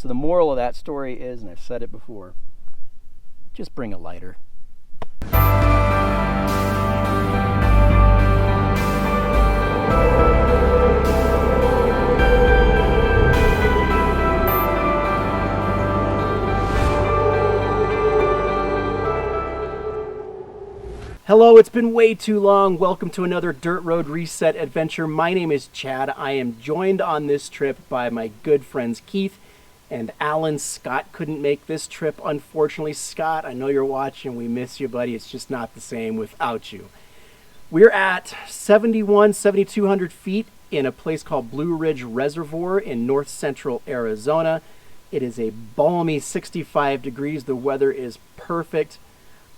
the moral of that story is, and I've said it before, just bring a lighter. Hello, it's been way too long. Welcome to another Dirt Road Reset adventure. My name is Chad. I am joined on this trip by my good friends Keith and Alan. Scott couldn't make this trip, unfortunately. Scott, I know you're watching. We miss you, buddy. It's just not the same without you. We're at 7,200 feet in a place called Blue Ridge Reservoir in north central Arizona. It is a balmy 65 degrees. The weather is perfect.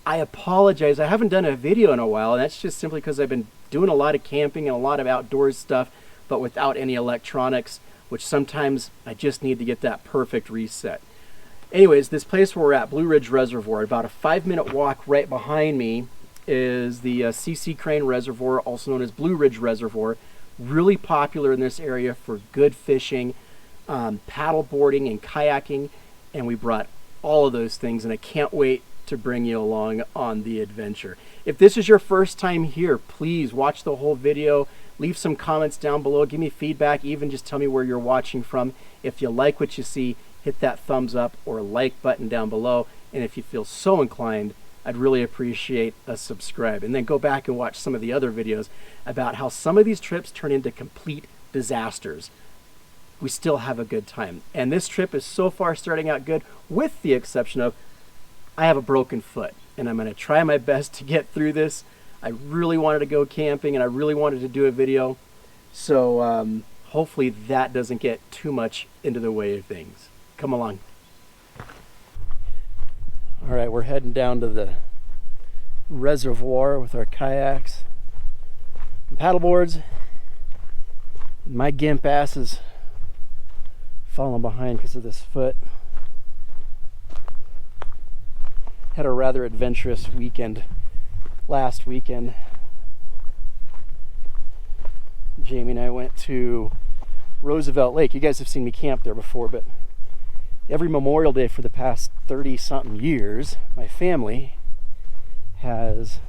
I apologize, I haven't done a video in a while, and that's just simply because I've been doing a lot of camping and a lot of outdoors stuff, but without any electronics, which sometimes I just need to get that perfect reset. Anyways, this place where we're at, Blue Ridge Reservoir, about a 5-minute walk right behind me is the CC Crane Reservoir, also known as Blue Ridge Reservoir. Really popular in this area for good fishing, paddle boarding and kayaking, and we brought all of those things, and I can't wait to bring you along on the adventure. If this is your first time here, please watch the whole video, leave some comments down below, give me feedback, even just tell me where you're watching from. If you like what you see, hit that thumbs up or like button down below, and if you feel so inclined, I'd really appreciate a subscribe. And then go back and watch some of the other videos about how some of these trips turn into complete disasters. We still have a good time, and this trip is so far starting out good, with the exception of I have a broken foot, and I'm going to try my best to get through this. I really wanted to go camping, and I really wanted to do a video, so hopefully that doesn't get too much into the way of things. Come along. All right, we're heading down to the reservoir with our kayaks and paddleboards. My gimp ass is falling behind because of this foot. Had a rather adventurous weekend last weekend. Jamie and I went to Roosevelt Lake. You guys have seen me camp there before, but every Memorial Day for the past 30-something years, my family has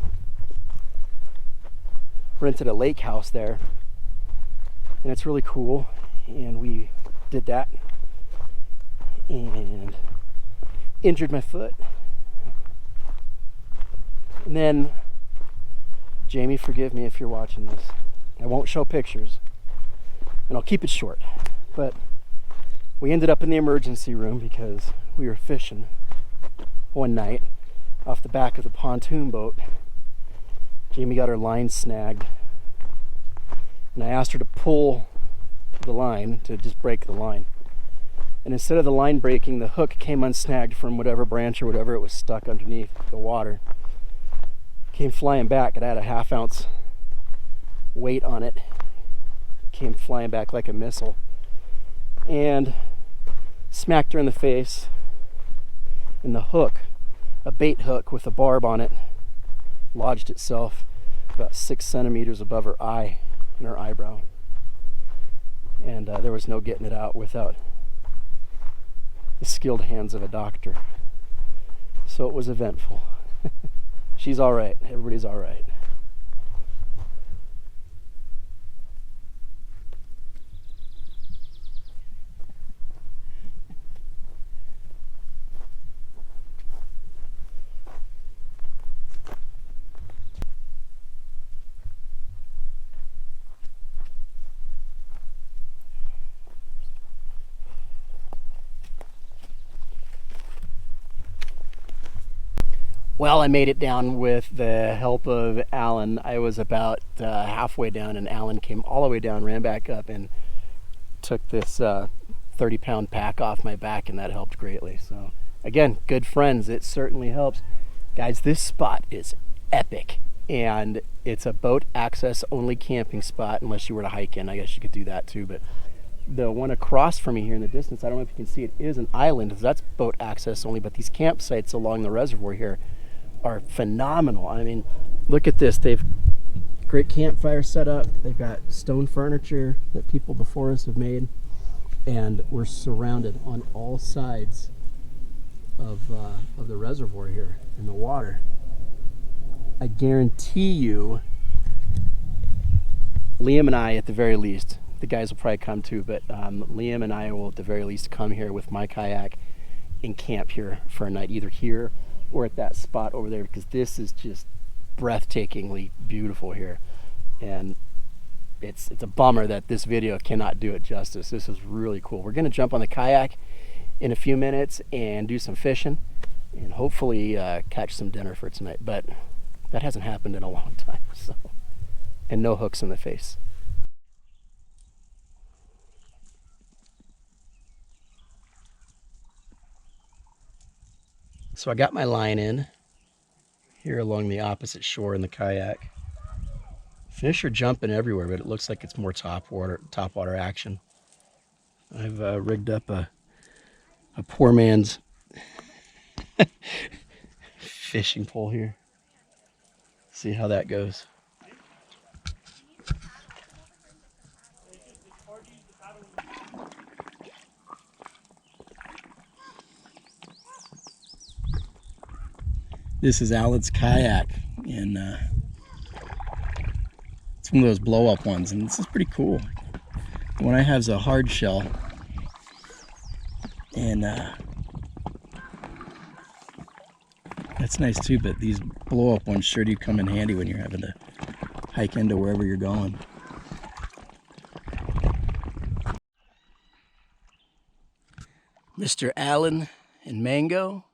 rented a lake house there, and it's really cool, and we did that and injured my foot. And then, Jamie, forgive me if you're watching this. I won't show pictures, and I'll keep it short. But we ended up in the emergency room because we were fishing one night off the back of the pontoon boat. Jamie got her line snagged, and I asked her to pull the line, to just break the line. And instead of the line breaking, the hook came unsnagged from whatever branch or whatever it was stuck underneath the water. Came flying back. It had a 1/2 ounce weight on it. Came flying back like a missile and smacked her in the face. And the hook, a bait hook with a barb on it, lodged itself about 6 centimeters above her eye, in her eyebrow. And there was no getting it out without the skilled hands of a doctor. So it was eventful. She's all right. Everybody's all right. Well, I made it down with the help of Alan. I was about halfway down, and Alan came all the way down, ran back up, and took this 30-pound pack off my back, and that helped greatly. So, again, good friends. It certainly helps. Guys, this spot is epic, and it's a boat access only camping spot, unless you were to hike in. I guess you could do that too, but the one across from me here in the distance, I don't know if you can see it, is an island. That's boat access only, but these campsites along the reservoir here are phenomenal. I mean, look at this. They've great campfire set up. They've got stone furniture that people before us have made. and we're surrounded on all sides of the reservoir here in the water. I guarantee you, Liam and I, at the very least, the guys will probably come too, but Liam and I will at the very least come here with my kayak and camp here for a night, either here or at that spot over there, because this is just breathtakingly beautiful here. And it's a bummer that this video cannot do it justice. This is really cool. We're gonna jump on the kayak in a few minutes and do some fishing and hopefully catch some dinner for tonight, but that hasn't happened in a long time, so. And no hooks in the face. So I got my line in here along the opposite shore in the kayak. Fish are jumping everywhere, but it looks like it's more top water action. I've rigged up a poor man's fishing pole here. See how that goes. This is Alan's kayak, and it's one of those blow-up ones, and this is pretty cool. The one I have is a hard shell, and that's nice too, but these blow-up ones sure do come in handy when you're having to hike into wherever you're going. Mr. Alan and Mango.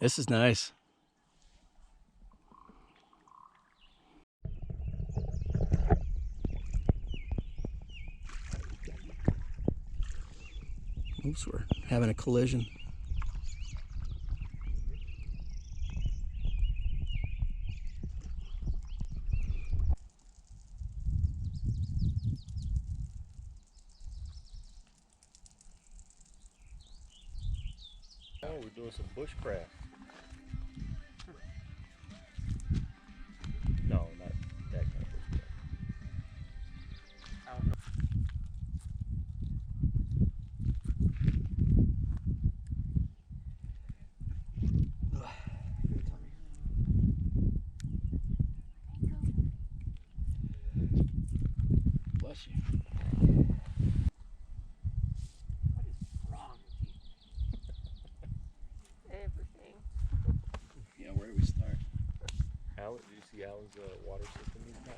This is nice. Oops, we're having a collision. Oh, we're doing some bushcraft. No, not that kind of bushcraft. Bless you. What is wrong with you? Everything. Yeah, where do we start? Alan, do you see Alan's water system he's got?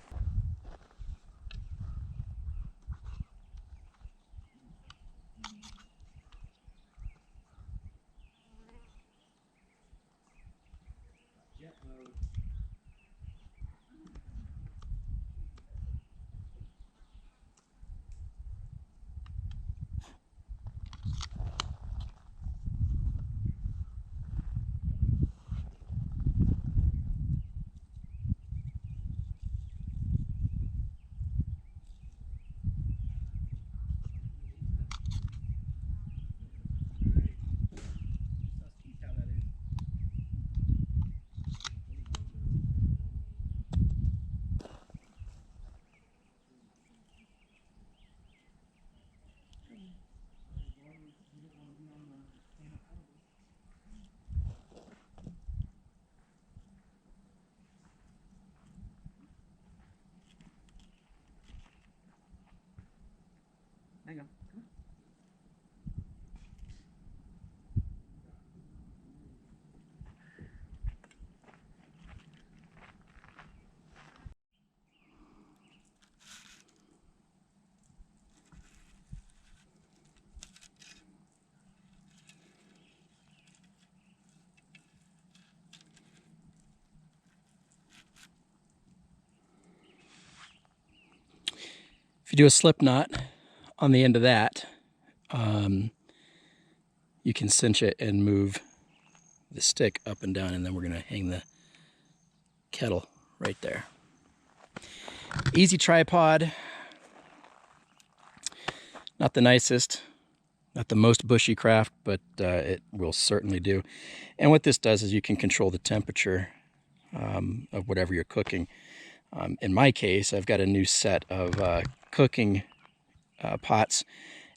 Jet mode. Hang on. If you do a slip knot on the end of that, you can cinch it and move the stick up and down, and then we're going to hang the kettle right there. Easy tripod. Not the nicest, not the most bushy craft, but it will certainly do. And what this does is you can control the temperature of whatever you're cooking. In my case, I've got a new set of cooking pots,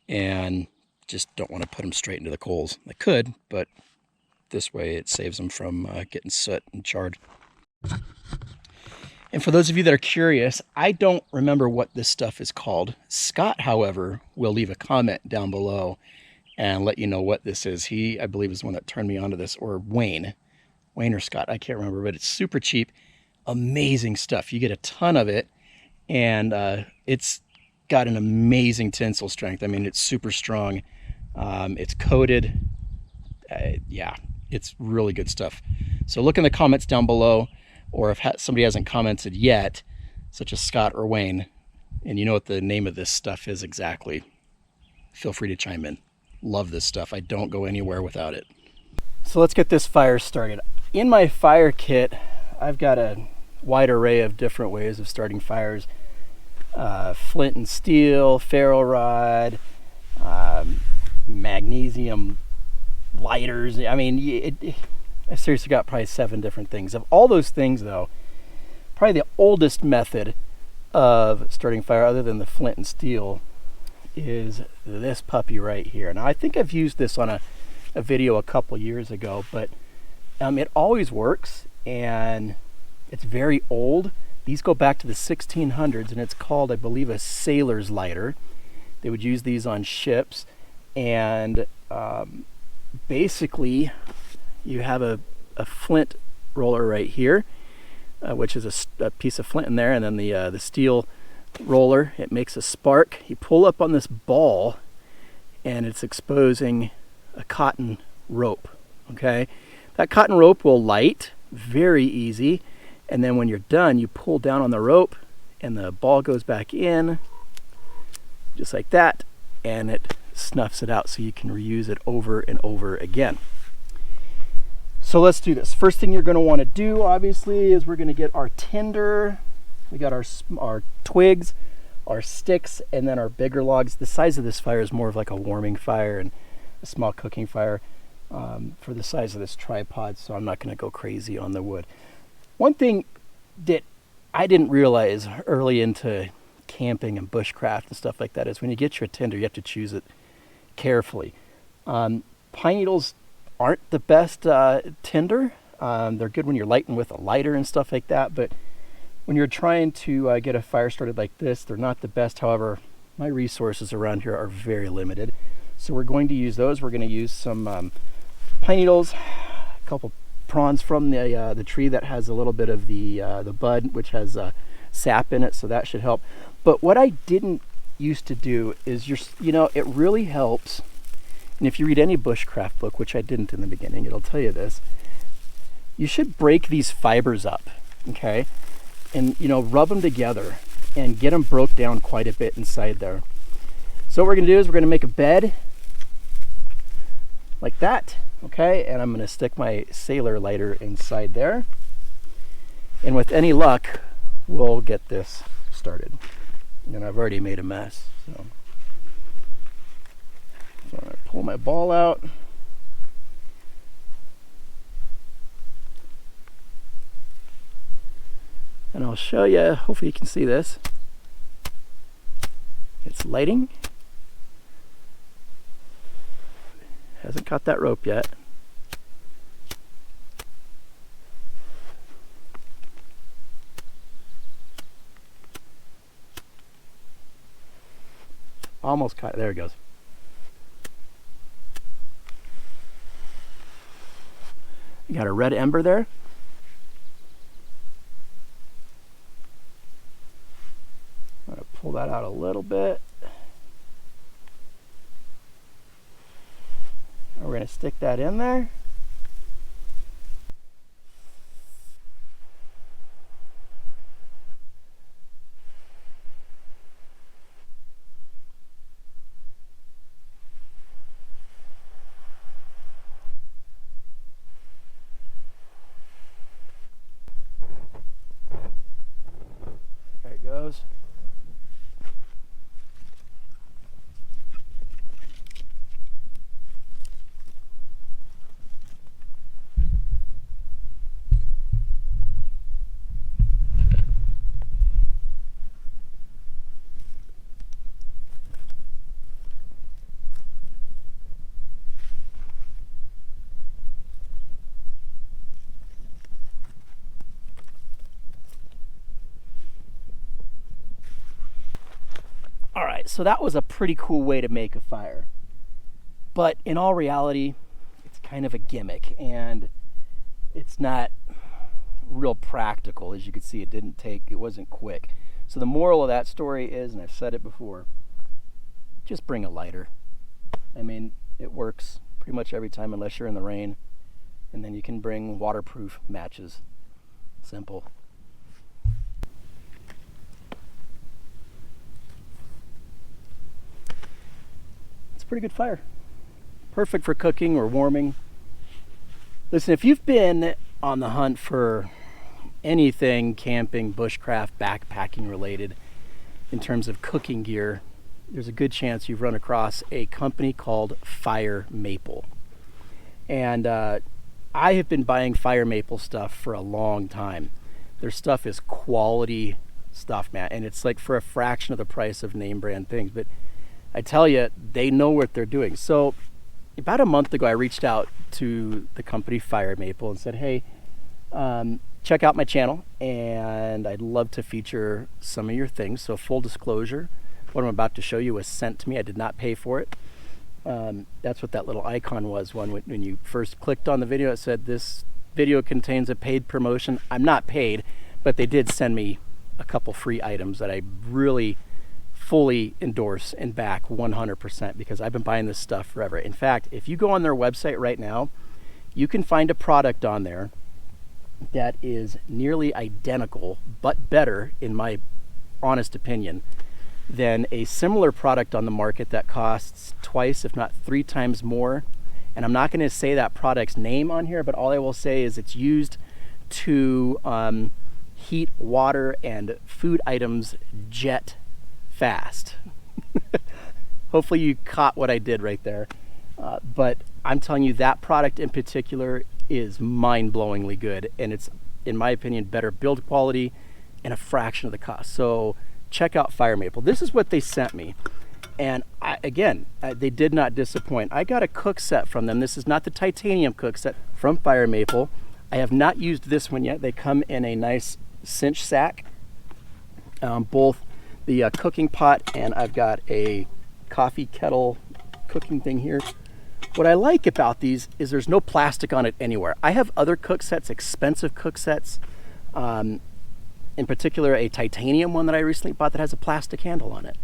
and just don't want to put them straight into the coals. I could, but this way it saves them from getting soot and charred. And for those of you that are curious, I don't remember what this stuff is called. Scott, however, will leave a comment down below and let you know what this is. He, I believe, is the one that turned me onto this, or Wayne or Scott, I can't remember, but it's super cheap, amazing stuff. You get a ton of it, and it's got an amazing tensile strength. I mean, it's super strong. It's coated. Yeah, it's really good stuff. So look in the comments down below, or if somebody hasn't commented yet, such as Scott or Wayne, and you know what the name of this stuff is exactly, feel free to chime in. Love this stuff. I don't go anywhere without it. So let's get this fire started. In my fire kit, I've got a wide array of different ways of starting fires. Flint and steel, ferro rod, magnesium lighters. I mean, I seriously got probably 7 different things. Of all those things, though, probably the oldest method of starting fire, other than the flint and steel, is this puppy right here. Now, I think I've used this on a video a couple years ago, but it always works, and it's very old. These go back to the 1600s, and it's called, I believe, a sailor's lighter. They would use these on ships, and basically you have a flint roller right here, which is a piece of flint in there, and then the steel roller, it makes a spark. You pull up on this ball, and it's exposing a cotton rope. Okay, that cotton rope will light very easy, and then when you're done, you pull down on the rope, and the ball goes back in, just like that, and it snuffs it out, so you can reuse it over and over again. So let's do this. First thing you're going to want to do, obviously, is we're going to get our tinder. We got our twigs, our sticks, and then our bigger logs. The size of this fire is more of like a warming fire and a small cooking fire for the size of this tripod, so I'm not going to go crazy on the wood. One thing that I didn't realize early into camping and bushcraft and stuff like that is when you get your tinder, you have to choose it carefully. Pine needles aren't the best tinder. They're good when you're lighting with a lighter and stuff like that, but when you're trying to get a fire started like this, they're not the best. However, my resources around here are very limited, so we're going to use those. We're going to use some pine needles, a couple prawns from the tree that has a little bit of the bud, which has sap in it, so that should help. But what I didn't used to do is, it really helps. And if you read any bushcraft book, which I didn't in the beginning, it'll tell you this. You should break these fibers up, okay? And, rub them together and get them broke down quite a bit inside there. So what we're going to do is we're going to make a bed like that, okay? And I'm going to stick my sailor lighter inside there. And with any luck, we'll get this started. And I've already made a mess, so I'm going to pull my ball out. And I'll show you, hopefully you can see this. It's lighting. Hasn't caught that rope yet. Almost caught it. There it goes. You got a red ember there. I'm going to pull that out a little bit. And we're going to stick that in there. There it goes. so that was a pretty cool way to make a fire. But in all reality, it's kind of a gimmick, and it's not real practical. As you can see, it wasn't quick. So the moral of that story is, and I've said it before, just bring a lighter. I mean, it works pretty much every time unless you're in the rain. And then you can bring waterproof matches. Simple. It's a pretty good fire. Perfect for cooking or warming. Listen, if you've been on the hunt for anything camping, bushcraft, backpacking related in terms of cooking gear, there's a good chance you've run across a company called Fire Maple. And I have been buying Fire Maple stuff for a long time. Their stuff is quality stuff, man, and it's like for a fraction of the price of name brand things. But I tell you, they know what they're doing. So about a month ago, I reached out to the company Fire Maple and said, hey, check out my channel, and I'd love to feature some of your things. So full disclosure, what I'm about to show you was sent to me. I did not pay for it. That's what that little icon was when you first clicked on the video. It said this video contains a paid promotion. I'm not paid, but they did send me a couple free items that I really fully endorse and back 100% because I've been buying this stuff forever. In fact, if you go on their website right now, you can find a product on there that is nearly identical but better, in my honest opinion, than a similar product on the market that costs twice, if not 3 times more. And I'm not going to say that product's name on here, but all I will say is it's used to heat water and food items jet fast. Hopefully you caught what I did right there. But I'm telling you, that product in particular is mind-blowingly good, and it's, in my opinion, better build quality and a fraction of the cost. So check out Fire Maple. This is what they sent me, and they did not disappoint. I got a Cookset from them. This is not the titanium Cookset from Fire Maple. I have not used this one yet. They come in a nice cinch sack, both the cooking pot, and I've got a coffee kettle cooking thing here. What I like about these is there's no plastic on it anywhere. I have other Cooksets, expensive Cooksets, in particular a titanium one that I recently bought that has a plastic handle on it.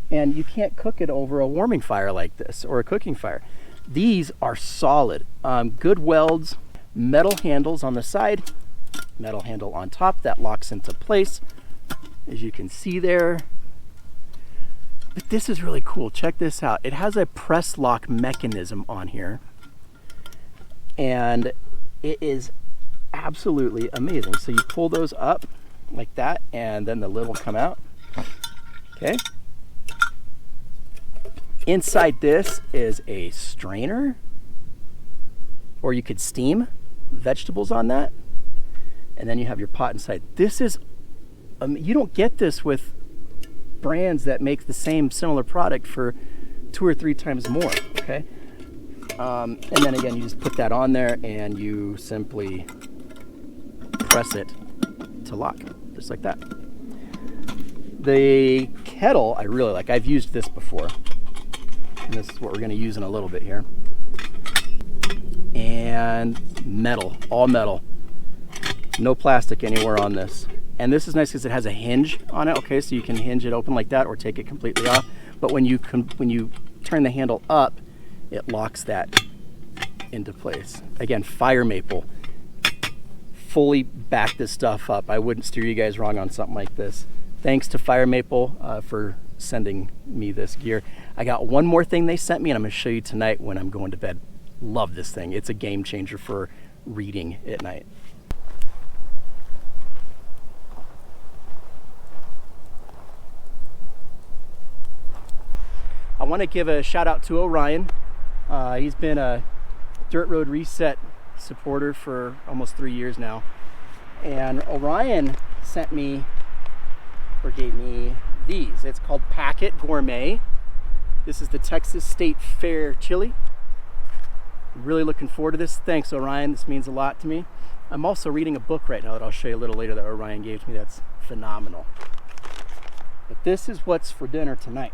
And you can't cook it over a warming fire like this or a cooking fire. These are solid, good welds, metal handles on the side, metal handle on top that locks into place, as you can see there. But this is really cool. Check this out. It has a press lock mechanism on here, and it is absolutely amazing. So you pull those up like that, and then the lid will come out. Okay. Inside this is a strainer, or you could steam vegetables on that, and then you have your pot inside. This is, you don't get this with brands that make the same similar product for 2 or 3 times more. Okay. And then again, you just put that on there and you simply press it to lock, just like that. The kettle I really like. I've used this before, and this is what we're going to use in a little bit here. And metal, all metal, no plastic anywhere on this. And this is nice because it has a hinge on it. Okay, so you can hinge it open like that or take it completely off. But when you turn the handle up, it locks that into place. Again, Fire Maple, fully back this stuff up. I wouldn't steer you guys wrong on something like this. Thanks to Fire Maple for sending me this gear. I got one more thing they sent me, and I'm going to show you tonight when I'm going to bed. Love this thing. It's a game changer for reading at night. I want to give a shout out to Orion. He's been a Dirt Road Reset supporter for almost 3 years now. And Orion sent me, or gave me, these. It's called Packet Gourmet. This is the Texas State Fair chili. Really looking forward to this. Thanks, Orion. This means a lot to me. I'm also reading a book right now that I'll show you a little later that Orion gave me that's phenomenal. But this is what's for dinner tonight.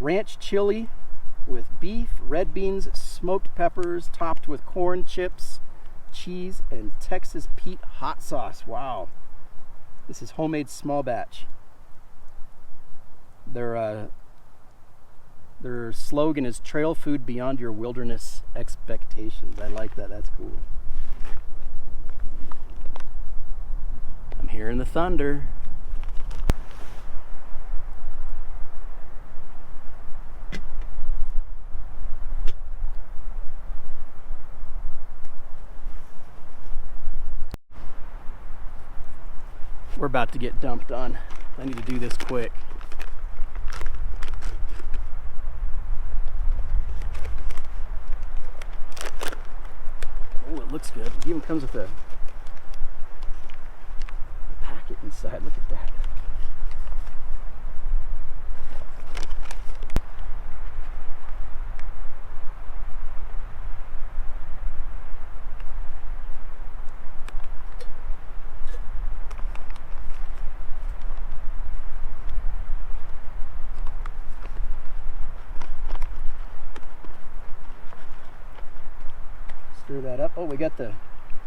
ranch chili with beef, red beans, smoked peppers, topped with corn chips, cheese, and Texas Pete hot sauce. Wow. This is homemade small batch. Their slogan is trail food beyond your wilderness expectations. I like that. That's cool. I'm hearing the thunder. We're about to get dumped on. I need to do this quick. Oh, it looks good. It even comes with a packet inside. Look at that. Stir that up. Oh, we got the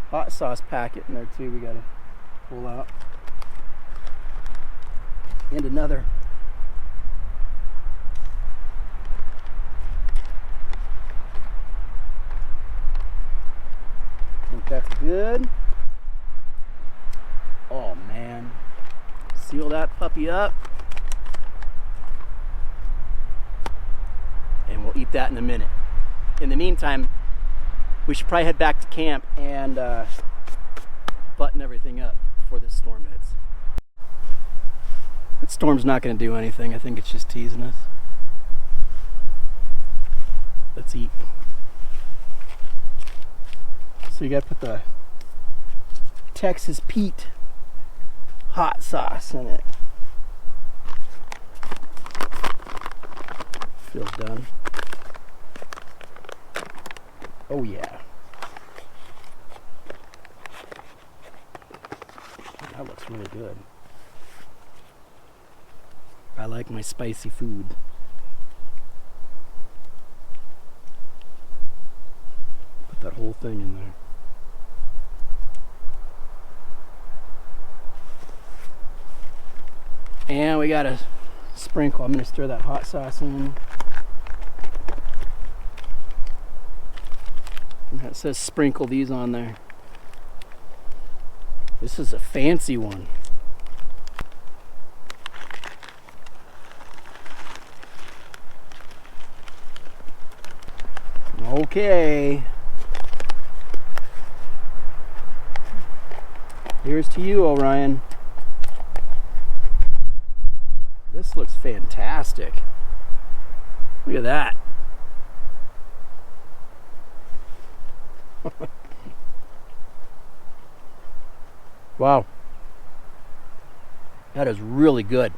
hot sauce packet in there too. We gotta pull out. And another. I think that's good. Oh man. Seal that puppy up. And we'll eat that in a minute. In the meantime, we should probably head back to camp and button everything up before this storm hits. That storm's not going to do anything. I think it's just teasing us. Let's eat. So you got to put the Texas Pete hot sauce in it. Feels done. Oh yeah. That looks really good. I like my spicy food. Put that whole thing in there. And we got a sprinkle. I'm going to stir that hot sauce in. It says sprinkle these on there. This is a fancy one. Okay. Here's to you, Orion. This looks fantastic. Look at that. Wow. That is really good.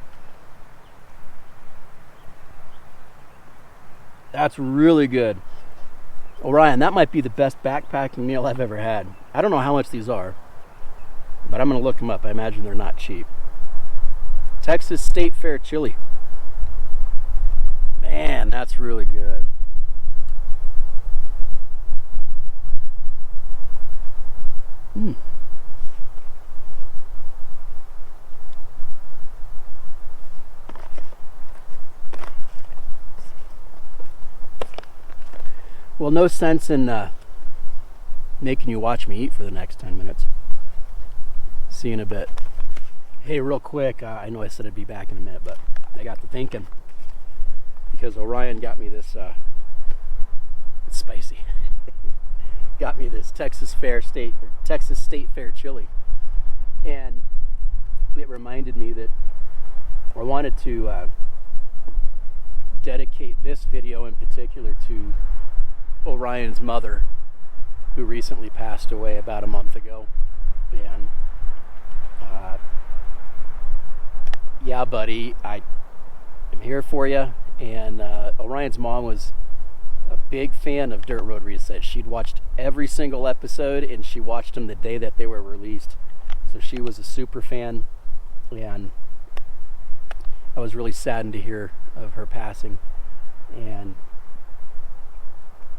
That's really good. Orion, that might be the best backpacking meal I've ever had. I don't know how much these are, but I'm going to look them up. I imagine they're not cheap. Texas State Fair chili. Man, that's really good. Well, no sense in making you watch me eat for the next 10 minutes. See you in a bit. Hey, real quick, I know I said I'd be back in a minute, but I got to thinking because Orion got me this, it's spicy, got me this Texas State Fair chili, and it reminded me that I wanted to dedicate this video in particular to Orion's mother, who recently passed away about a month ago. And yeah, buddy, I am here for you. And Orion's mom was a big fan of Dirt Road Reset. She'd watched every single episode, and she watched them the day that they were released. So she was a super fan, and I was really saddened to hear of her passing. And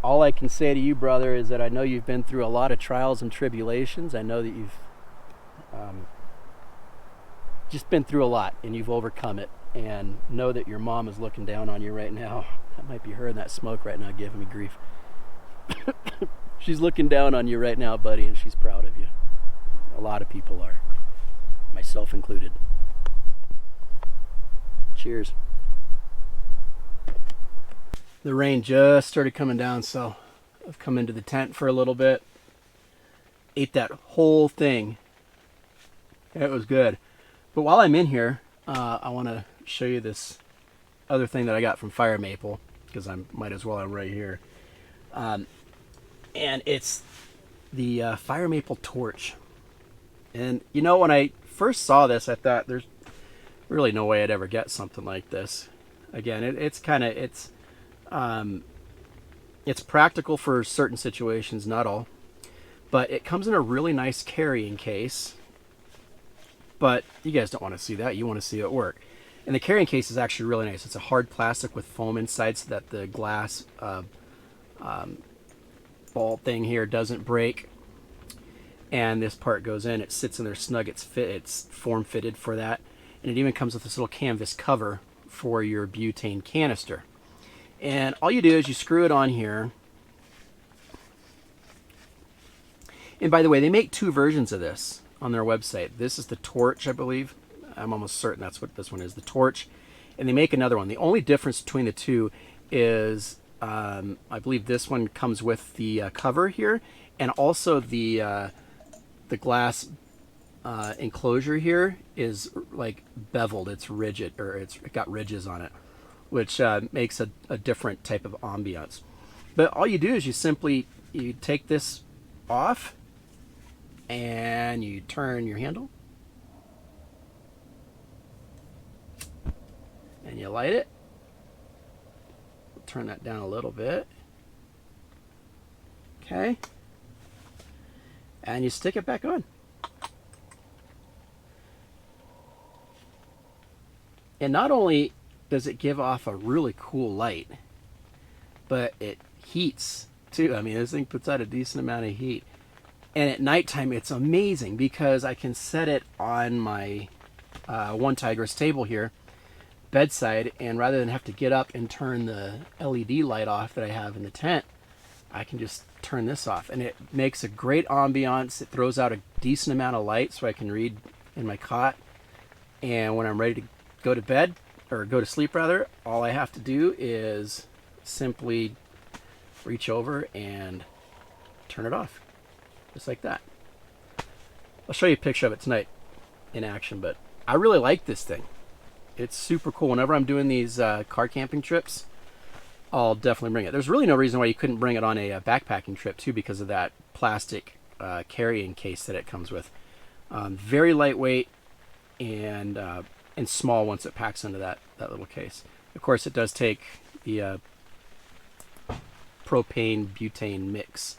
all I can say to you, brother, is that I know you've been through a lot of trials and tribulations. I know that you've just been through a lot, and you've overcome it. And know that your mom is looking down on you right now. That might be her in that smoke right now giving me grief. She's looking down on you right now, buddy, and she's proud of you. A lot of people are, myself included. Cheers. The rain just started coming down, so I've come into the tent for a little bit. Ate that whole thing. It was good. But while I'm in here, I want to show you this other thing that I got from Fire Maple, because I might as well, I'm right here. And it's the Fire Maple torch. And you know, when I first saw this, I thought there's really no way I'd ever get something like this. Again, it's practical for certain situations, not all. But it comes in a really nice carrying case. But you guys don't want to see that. You want to see it work. And the carrying case is actually really nice. It's a hard plastic with foam inside so that the glass ball thing here doesn't break. And this part goes in. It sits in there snug. It's form fitted for that. And it even comes with this little canvas cover for your butane canister. And all you do is you screw it on here. And by the way, they make two versions of this on their website. This is the torch, I believe. I'm almost certain that's what this one is, the torch. And they make another one. The only difference between the two is I believe this one comes with the cover here, and also the glass enclosure here is like beveled. It's rigid, or it got ridges on it, which makes a different type of ambiance. But all you do is you take this off and you turn your handle and you light it. Turn that down a little bit. Okay. And you stick it back on. And not only does it give off a really cool light, but it heats too. I mean, this thing puts out a decent amount of heat. And at nighttime, it's amazing because I can set it on my one Tigris table here, bedside, and rather than have to get up and turn the LED light off that I have in the tent, I can just turn this off. And it makes a great ambiance. It throws out a decent amount of light so I can read in my cot. And when I'm ready to go to bed, or go to sleep rather, all I have to do is simply reach over and turn it off. Just like that. I'll show you a picture of it tonight in action, but I really like this thing. It's super cool. Whenever I'm doing these car camping trips, I'll definitely bring it. There's really no reason why you couldn't bring it on a backpacking trip too, because of that plastic carrying case that it comes with. Very lightweight and small once it packs into that little case. Of course, it does take the propane butane mix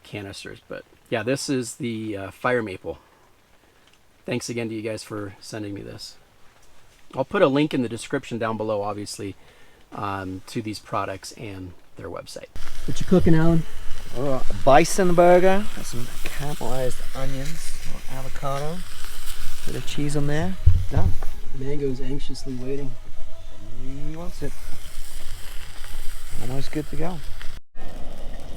canisters, but yeah, this is the Fire Maple. Thanks again to you guys for sending me this. I'll put a link in the description down below, obviously, to these products and their website. What you cooking, Alan? A bison burger, got some caramelized onions, avocado, bit of cheese on there. Done. Mango's anxiously waiting. He wants it. Almost good to go.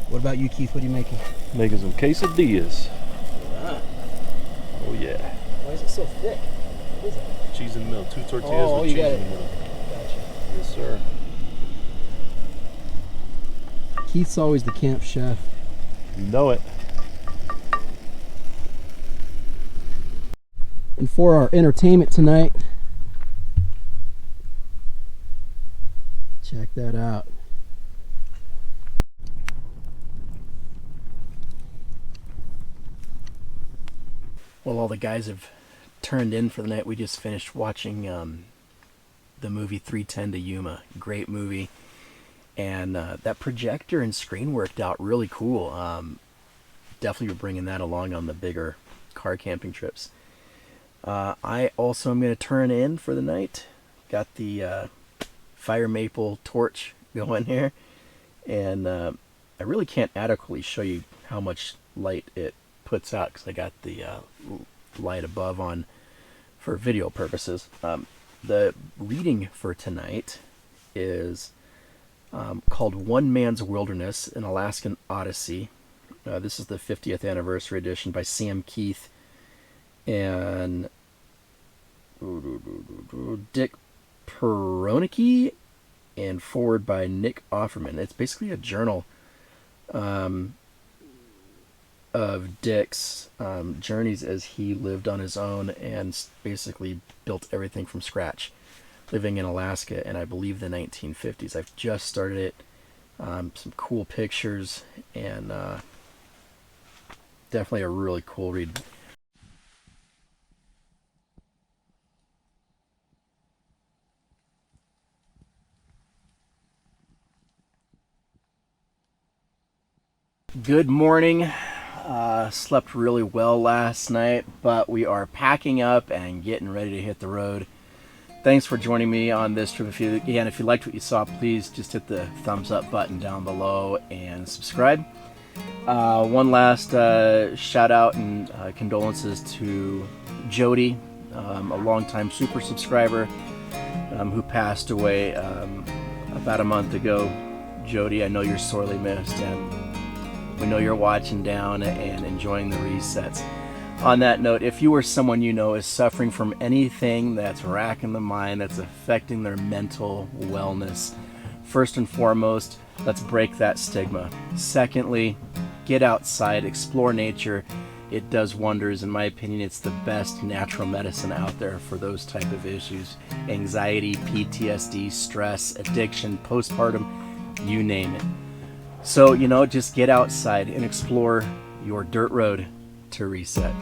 What about you, Keith? What are you making? Making some quesadillas. Ah. Oh yeah. Why is it so thick? What is it? Cheese in the middle. 2 tortillas with you cheese got in it. the middle. Gotcha. Yes, sir. Keith's always the camp chef. You know it. And for our entertainment tonight, check that out. Well, all the guys have turned in for the night. We just finished watching the movie 310 to Yuma. Great movie. And that projector and screen worked out really cool. Definitely we're bringing that along on the bigger car camping trips. I also am going to turn in for the night. Got the fire maple torch going here, and I really can't adequately show you how much light it puts out because I got the light above on for video purposes. The reading for tonight is called One Man's Wilderness, an Alaskan Odyssey. This is the 50th anniversary edition by Sam Keith and Dick Peronicki, and forward by Nick Offerman. It's basically a journal of Dick's journeys as he lived on his own and basically built everything from scratch, living in Alaska in, I believe, the 1950s. I've just started it. Some cool pictures, and definitely a really cool read. Good morning. Slept really well last night, but we are packing up and getting ready to hit the road. Thanks for joining me on this trip. If you liked what you saw, please just hit the thumbs up button down below and subscribe. One last shout out and condolences to Jody, a longtime super subscriber who passed away about a month ago. Jody, I know you're sorely missed, and we know you're watching down and enjoying the resets. On that note, if you or someone you know is suffering from anything that's racking the mind, that's affecting their mental wellness, first and foremost, let's break that stigma. Secondly, get outside, explore nature. It does wonders. In my opinion, it's the best natural medicine out there for those type of issues. Anxiety, PTSD, stress, addiction, postpartum, you name it. So, just get outside and explore your dirt road to reset.